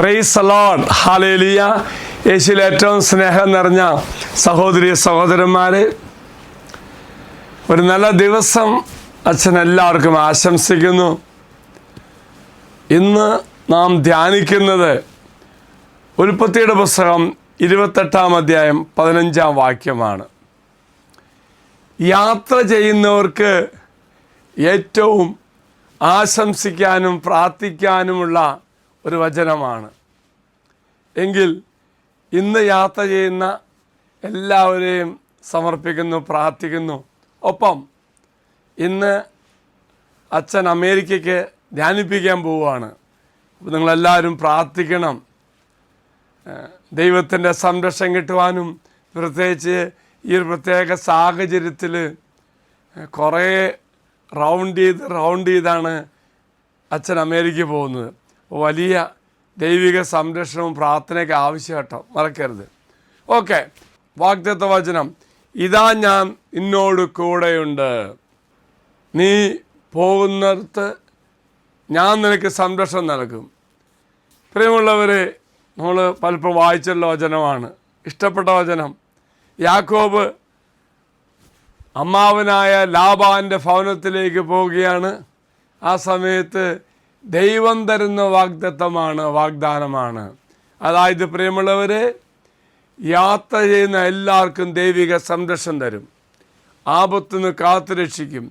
Praise the Lord, hallelujah. യേശുവിൽ ഏറ്റവും സ്നേഹം നിറഞ്ഞ സഹോദരി സഹോദരന്മാരെ, ഒരു നല്ല ദിവസം അച്ഛൻ എല്ലാവർക്കും ആശംസിക്കുന്നു. ഇന്ന് നാം ധ്യാനിക്കുന്നത് ഉൽപ്പത്തിയുടെ പുസ്തകം 28-ാം അധ്യായം 15-ാം വാക്യമാണ്. യാത്ര ചെയ്യുന്നവർക്ക് ഏറ്റവും ആശംസിക്കാനും പ്രാർത്ഥിക്കാനുമുള്ള ഒരു വചനമാണ്. എങ്കിൽ ഇന്ന് യാത്ര ചെയ്യുന്ന എല്ലാവരെയും സമർപ്പിക്കുന്നു, പ്രാർത്ഥിക്കുന്നു. ഒപ്പം ഇന്ന് അച്ഛൻ അമേരിക്കയ്ക്ക് ധ്യാനിപ്പിക്കാൻ പോവുകയാണ്. അപ്പോൾ നിങ്ങളെല്ലാവരും പ്രാർത്ഥിക്കണം. ദൈവത്തിൻ്റെ സംരക്ഷണം കിട്ടുവാനും, പ്രത്യേകിച്ച് ഈ ഒരു പ്രത്യേക സാഹചര്യത്തിൽ കുറേ റൗണ്ട് ചെയ്താണ് അച്ഛൻ അമേരിക്കയിൽ പോകുന്നത്. വലിയ ദൈവിക സംരക്ഷണവും പ്രാർത്ഥനയൊക്കെ ആവശ്യം കേട്ടോ, മറക്കരുത്. ഓക്കെ, വാഗ്ദത്ത വചനം: ഇതാ ഞാൻ നിന്നോട് കൂടെയുണ്ട്, നീ പോകുന്നിടത്ത് ഞാൻ നിനക്ക് സംരക്ഷണം നൽകും. പ്രിയമുള്ളവരെ, നമ്മൾ പലപ്പോഴും വായിച്ചുള്ള വചനമാണ്, ഇഷ്ടപ്പെട്ട വചനം. യാക്കോബ് അമ്മാവനായ ലാബാൻ്റെ ഭവനത്തിലേക്ക് പോവുകയാണ്. ആ സമയത്ത് ദൈവം തരുന്ന വാഗ്ദാനമാണ്. അതായത് പ്രിയമുള്ളവരെ, യാത്ര ചെയ്യുന്ന എല്ലാവർക്കും ദൈവിക സംരക്ഷണം തരും, ആപത്തുനിന്ന് കാത്തുരക്ഷിക്കും.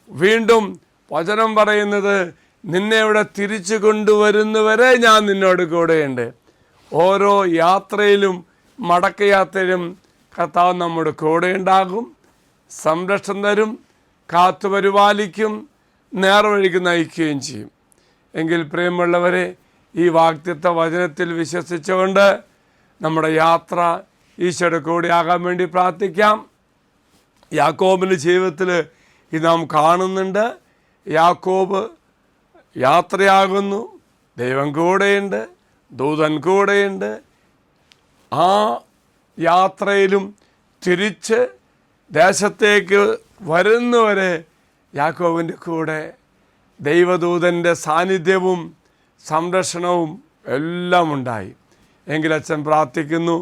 വീണ്ടും വചനം പറയുന്നത്, നിന്നെ ഇവിടെ തിരിച്ചു കൊണ്ടുവരുന്നവരെ ഞാൻ നിന്നോട് കൂടെയുണ്ട്. ഓരോ യാത്രയിലും മടക്കയാത്രയിലും കർത്താവ് നമ്മുടെ കൂടെ ഉണ്ടാകും, സംരക്ഷണം തരും, കാത്തുപരിപാലിക്കും, നേർവഴിക്ക് നയിക്കുകയും ചെയ്യും. എങ്കിൽ പ്രിയമുള്ളവരെ, ഈ വാഗ്ദത്ത വചനത്തിൽ വിശ്വസിച്ചുകൊണ്ട് നമ്മുടെ യാത്ര ഈശോയുടെ കൂടെ ആകാൻ വേണ്ടി പ്രാർത്ഥിക്കാം. യാക്കോബിൻ്റെ ജീവിതത്തിൽ ഇത് നാം കാണുന്നുണ്ട്. യാക്കോബ് യാത്രയാകുന്നു, ദൈവം കൂടെയുണ്ട്, ദൂതൻ കൂടെയുണ്ട്. ആ യാത്രയിലും തിരിച്ച് ദേശത്തേക്ക് വരുന്നവരെ യാക്കോബിൻ്റെ കൂടെ ദൈവദൂതൻ്റെ സാന്നിധ്യവും സംരക്ഷണവും എല്ലാം ഉണ്ടായി. എങ്കിൽ അച്ഛൻ പ്രാർത്ഥിക്കുന്നു,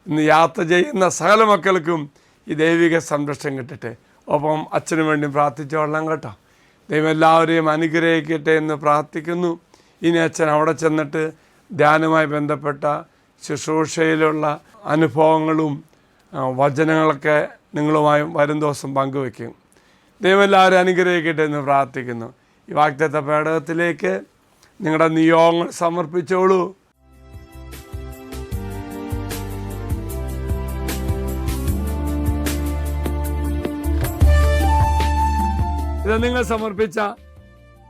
ഇന്ന് യാത്ര ചെയ്യുന്ന സകല മക്കൾക്കും ഈ ദൈവിക സംരക്ഷണം കിട്ടട്ടെ. ഒപ്പം അച്ഛന് വേണ്ടി പ്രാർത്ഥിച്ചോളാം കേട്ടോ. ദൈവം എല്ലാവരെയും അനുഗ്രഹിക്കട്ടെ എന്ന് പ്രാർത്ഥിക്കുന്നു. ഇനി അച്ഛൻ അവിടെ ചെന്നിട്ട് ധ്യാനവുമായി ബന്ധപ്പെട്ട ശുശ്രൂഷയിലുള്ള അനുഭവങ്ങളും വചനങ്ങളൊക്കെ നിങ്ങളുമായി വരും ദിവസം പങ്കുവയ്ക്കും. ദൈവം എല്ലാവരും അനുഗ്രഹിക്കട്ടെ എന്ന് പ്രാർത്ഥിക്കുന്നു. ഈ വാഗ്ദത്ത പേടകത്തിലേക്ക് നിങ്ങളുടെ നിയോഗങ്ങൾ സമർപ്പിച്ചോളൂ. ഇത് നിങ്ങൾ സമർപ്പിച്ച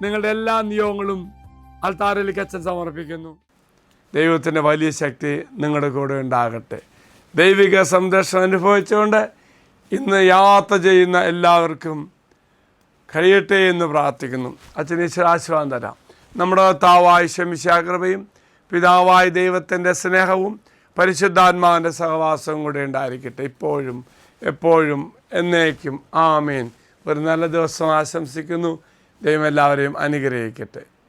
നിങ്ങളുടെ എല്ലാ നിയോഗങ്ങളും അൾത്താരയിലേക്ക് അച്ഛൻ സമർപ്പിക്കുന്നു. ദൈവത്തിൻ്റെ വലിയ ശക്തി നിങ്ങളുടെ കൂടെ ഉണ്ടാകട്ടെ. ദൈവിക സംരക്ഷണം അനുഭവിച്ചുകൊണ്ട് ഇന്ന് യാത്ര ചെയ്യുന്ന എല്ലാവർക്കും കഴിയട്ടെ എന്ന് പ്രാർത്ഥിക്കുന്നു. അച്ഛൻ ഈശ്വരാശീർവാദം തരാം. നമ്മുടെ കർത്താവായ മിശിഹാ കൃപയും പിതാവായ ദൈവത്തിൻ്റെ സ്നേഹവും പരിശുദ്ധാത്മാവിൻ്റെ സഹവാസവും കൂടെ ഉണ്ടായിരിക്കട്ടെ, ഇപ്പോഴും എപ്പോഴും എന്നേക്കും. ആമേൻ. ഒരു നല്ല ദിവസം ആശംസിക്കുന്നു. ദൈവം എല്ലാവരെയും അനുഗ്രഹിക്കട്ടെ.